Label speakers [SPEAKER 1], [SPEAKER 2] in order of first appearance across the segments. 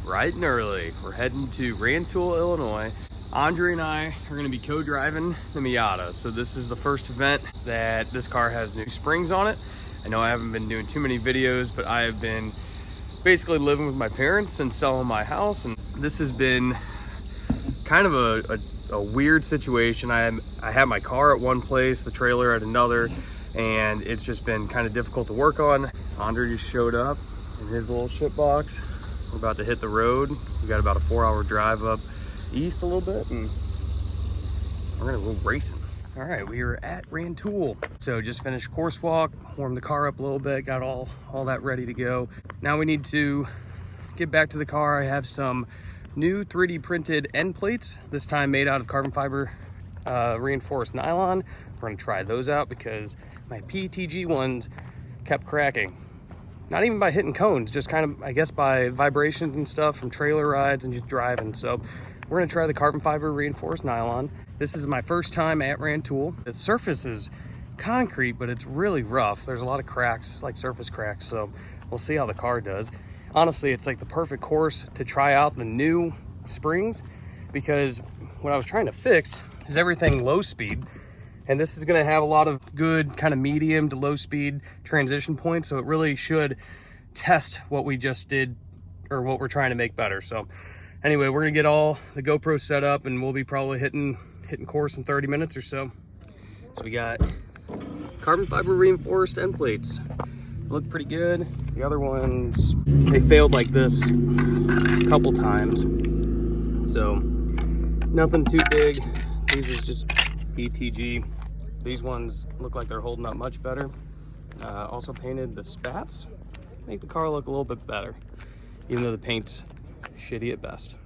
[SPEAKER 1] Bright and early, we're heading to Rantoul, Illinois. Andre and I are going to be co-driving the Miata. So this is the first event that this car has new springs on it. I know I haven't been doing too many videos, but I have been basically living with my parents and selling my house, and this has been kind of a weird situation. I have my car at one place, the trailer at another, and it's just been kind of difficult to work on. Andre just showed up in his little shit box. We're about to hit the road. We got about a 4-hour drive up east a little bit, and we're gonna go racing. All right, we are at Rantoul. So just finished course walk, warmed the car up a little bit, got all that ready to go. Now we need to get back to the car. I have some new 3D printed end plates, this time made out of carbon fiber reinforced nylon. We're gonna try those out because my PTG ones kept cracking. Not even by hitting cones, just kind of, I guess, by vibrations and stuff from trailer rides and just driving. So we're gonna try the carbon fiber reinforced nylon. This is my first time at Rantoul. The surface is concrete, but it's really rough. There's a lot of cracks, like surface cracks. So we'll see how the car does. Honestly, it's like the perfect course to try out the new springs, because what I was trying to fix is everything low speed. And this is gonna have a lot of good kind of medium to low speed transition points. So it really should test what we just did, or what we're trying to make better. So anyway, we're gonna get all the GoPro set up, and we'll be probably hitting course in 30 minutes or so. So we got carbon fiber reinforced end plates. Look pretty good. The other ones, they failed like this a couple times. So nothing too big. These is just PTG. These ones look like they're holding up much better. Also painted the spats, make the car look a little bit better, even though the paint's shitty at best.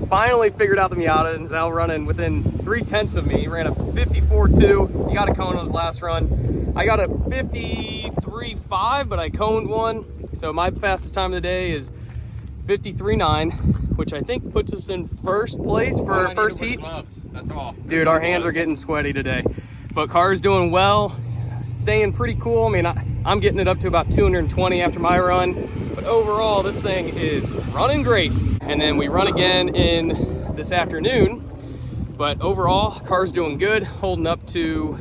[SPEAKER 1] Finally figured out the Miata and is now running within 3/10 of me. He ran a 54.2. He got a cone on his last run. I got a 53.5, but I coned one. So my fastest time of the day is 53.9, which I think puts us in first place for first heat.
[SPEAKER 2] That's all.
[SPEAKER 1] Dude, our hands are getting sweaty today. But car's doing well, staying pretty cool. I mean, I'm getting it up to about 220 after my run. But overall, this thing is running great. And then we run again in this afternoon. But overall, car's doing good, holding up to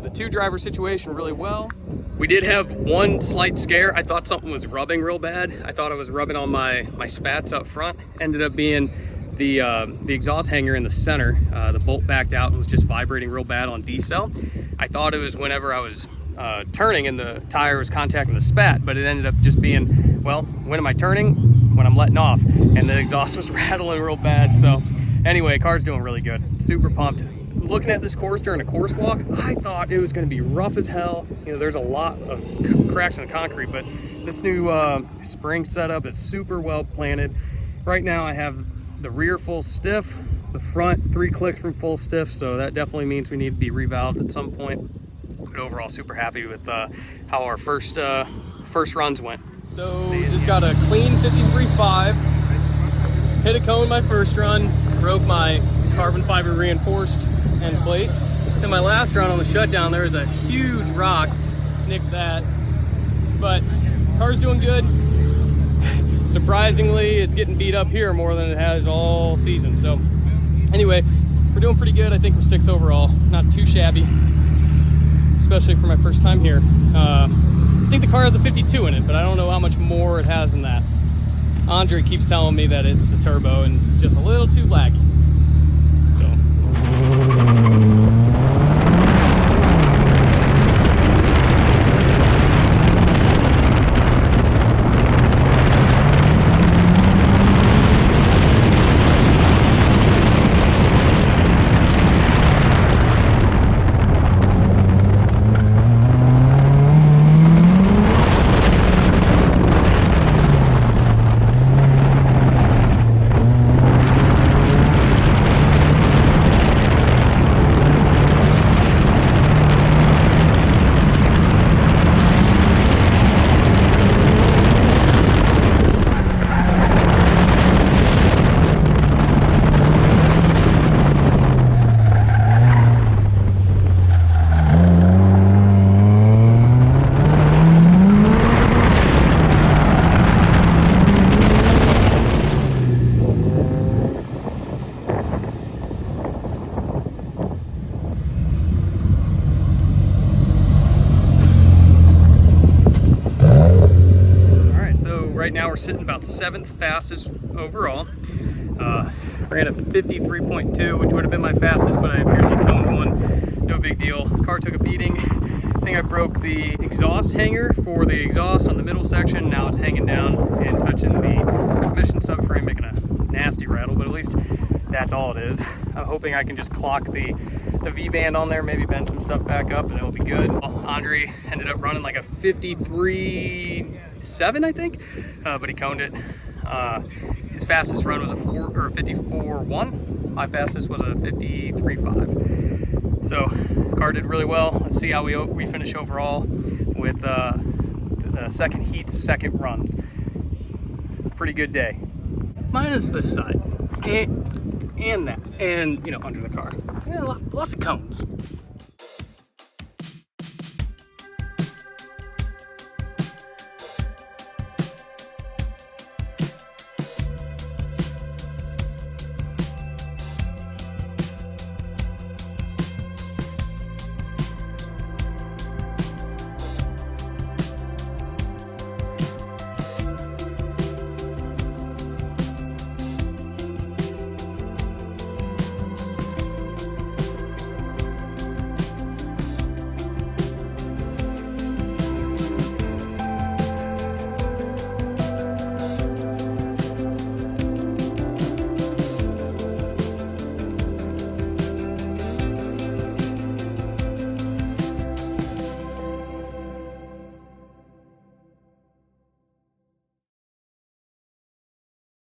[SPEAKER 1] the two-driver situation really well. We did have one slight scare. I thought something was rubbing real bad. I thought it was rubbing on my spats up front. Ended up being the exhaust hanger in the center. The bolt backed out and was just vibrating real bad on decel. I thought it was whenever I was turning and the tire was contacting the spat, but it ended up just being, well, when am I turning? When I'm letting off, and the exhaust was rattling real bad. So anyway, car's doing really good. Super pumped. Looking at this course during a course walk, I thought it was going to be rough as hell. You know, there's a lot of cracks in the concrete, but this new spring setup is super well planted. Right now I have the rear full stiff, the front 3 clicks from full stiff, so that definitely means we need to be revalved at some point. But overall, super happy with how our first runs went. So just got a clean 53.5, hit a cone my first run, broke my carbon fiber reinforced end plate. Then my last run on the shutdown, there was a huge rock, nicked that. But car's doing good. Surprisingly, it's getting beat up here more than it has all season. So anyway, we're doing pretty good. I think we're 6 overall, not too shabby, especially for my first time here. I think the car has a 52 in it, but I don't know how much more it has than that. Andre keeps telling me that it's the turbo and it's just a little too laggy. Right now we're sitting about 7th fastest overall. Ran a 53.2, which would have been my fastest, but I barely toned one. No big deal. Car took a beating. I think I broke the exhaust hanger for the exhaust on the middle section. Now it's hanging down and touching the transmission subframe, making a nasty rattle, but at least that's all it is. I'm hoping I can just clock the V-band on there, maybe bend some stuff back up, and it'll be good. Andre ended up running like a 53.7, I think, but he coned it. His fastest run was a 54.1. My fastest was a 53.5. So car did really well. Let's see how we finish overall with the second heat's second runs. Pretty good day. Minus this side and that, and you know, under the car. Yeah, lots of cones.